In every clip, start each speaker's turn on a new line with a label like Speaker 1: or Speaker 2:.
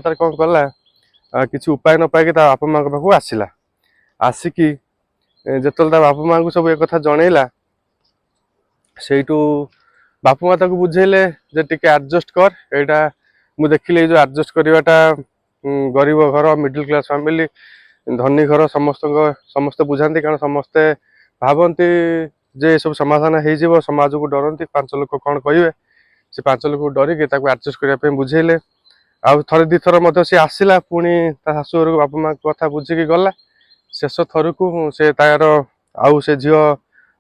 Speaker 1: तार कौन कला किसी उपाय न पाई बापा माँ पाखु आसला आसिकी जो बापा माँ को सब एक कथा जनइला से बापा माँ ताको बुझेले जे टिके एडजस्ट कर एटा मु देखिले जो एडजस्ट करवाटा गरीब घर मिडिल क्लास फैमिली धनी घर समस्त बुझाती कारण समस्ते भावती जे सब समाधान हो समाज को डरती 5 लोक कौन कहे से 5 लोक डरिकी एडजस्ट करने बुझेले आउ थरे दी थर सी आसला पुणी शाशु घर बापा माँ कथा बुझिकी गला शेष थर को से तार आउ से झील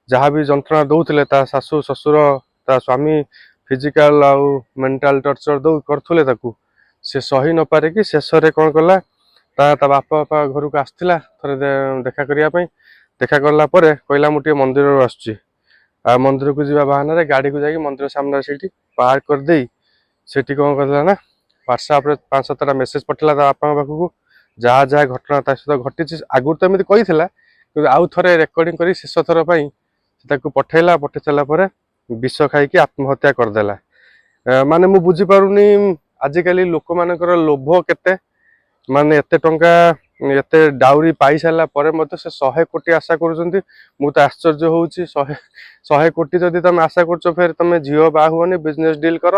Speaker 1: जहाँ भी जंत्रणा दौले शाशु शशुर ता स्वामी फिजिकल आउ मेंटल टर्चर करथुले से सही न पारिकी शेष कौन कला ता बापा घर को आसला थरे देखा करने देखा कला कहला मुझे मंदिर आसुची मंदिर को जीवा बहाना गाड़ी को जाकि मंदिर सामने से पार्क कर दे सेठी कौन करला ना व्हाट्सएप रे 5-7टा मेसेज पठेला बापा पाखक जहाँ जहाँ घटना सहित घटी आगुरी तो एमती कही आउ थे रेकर्डिंग कर शेष थर पठेला पठे सारापर विष खाई आत्महत्या करदेला माने मु बुझी पारुनी आजिकली लोक मानकर लोभ केते माने एते टंका एते डाउरी पाई सारा पर से 100 कोटी आशा करुँच मु तो आश्चर्य होउची 100 कोटी जदि तुम आशा कर फिर तुम झील बा हुअनी बिजनेस डील कर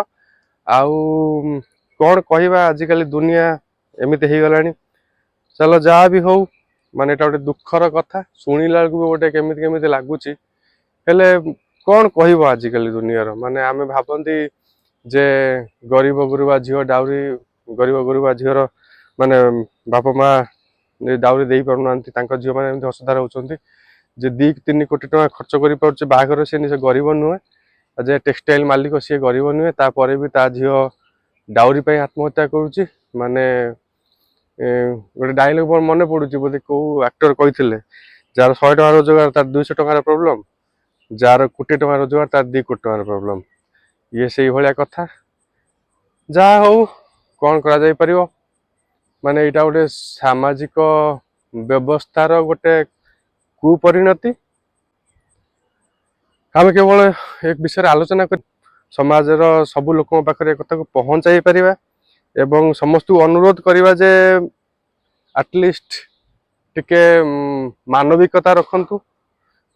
Speaker 1: आउ कौन कहवा आजिकली दुनिया एमती हो गलानी चलो जहाँ भी हो माने गोटे दुखर कथा शुणिला भी गोटे केमिति केमिति लगुच हेले कौन कह आजिकली दुनिया माने आमे भावती जे गरीब गुरुबा झील डाउरी गरीब गुरुबा झीर माने बापा माँ डाउरी दे पारना झील मैंने असुविधा होती जे 2-3 कोटी टका खर्च कर पारे बाहर सी निजे गरीब नुहे जे टेक्सटाइल मालिक सी गरीब नुहे तापर भी ता झील डाउरी पे आत्महत्या करुच्ची माने गोटे डायलॉग मोर मन पड़ुची बोले कौ एक्टर कहते जार 100 टका रोजगार तार 200 टकार प्रॉब्लम जार कोटी टका रोजगार तार 2 कोटी टकार प्रॉब्लम ये से भाया कथा जहाँ हो कौन करा जाई परियो माने यहाँ गोटे सामाजिक व्यवस्थार गोटे कुपरिणति आम केवल एक विषय आलोचना कर समाजर सबू लोक पाखे कथा को पहुँचाई पारिबा एवं समस्त अनुरोध करवा जे एटलिस्ट टिके मानविकता रखंतु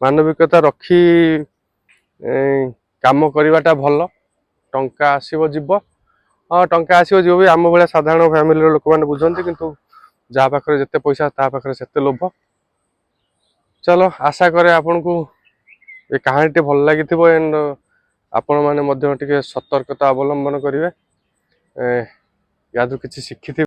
Speaker 1: मानविकता रखी काम करवाटा भल टंका आसीबो जीव हाँ टंका आसीबो जीव भी आम भाया साधारण फैमिली लोक मैंने बुझंती किंतु जहाँ पाखे जिते पैसा ता पाखे सेते लोभ चलो आशा करे आपन को ये कहानी टे भल लगी एंड आपण मैंने टिके सतर्कता अवलंबन करेंगे या किसी शिखि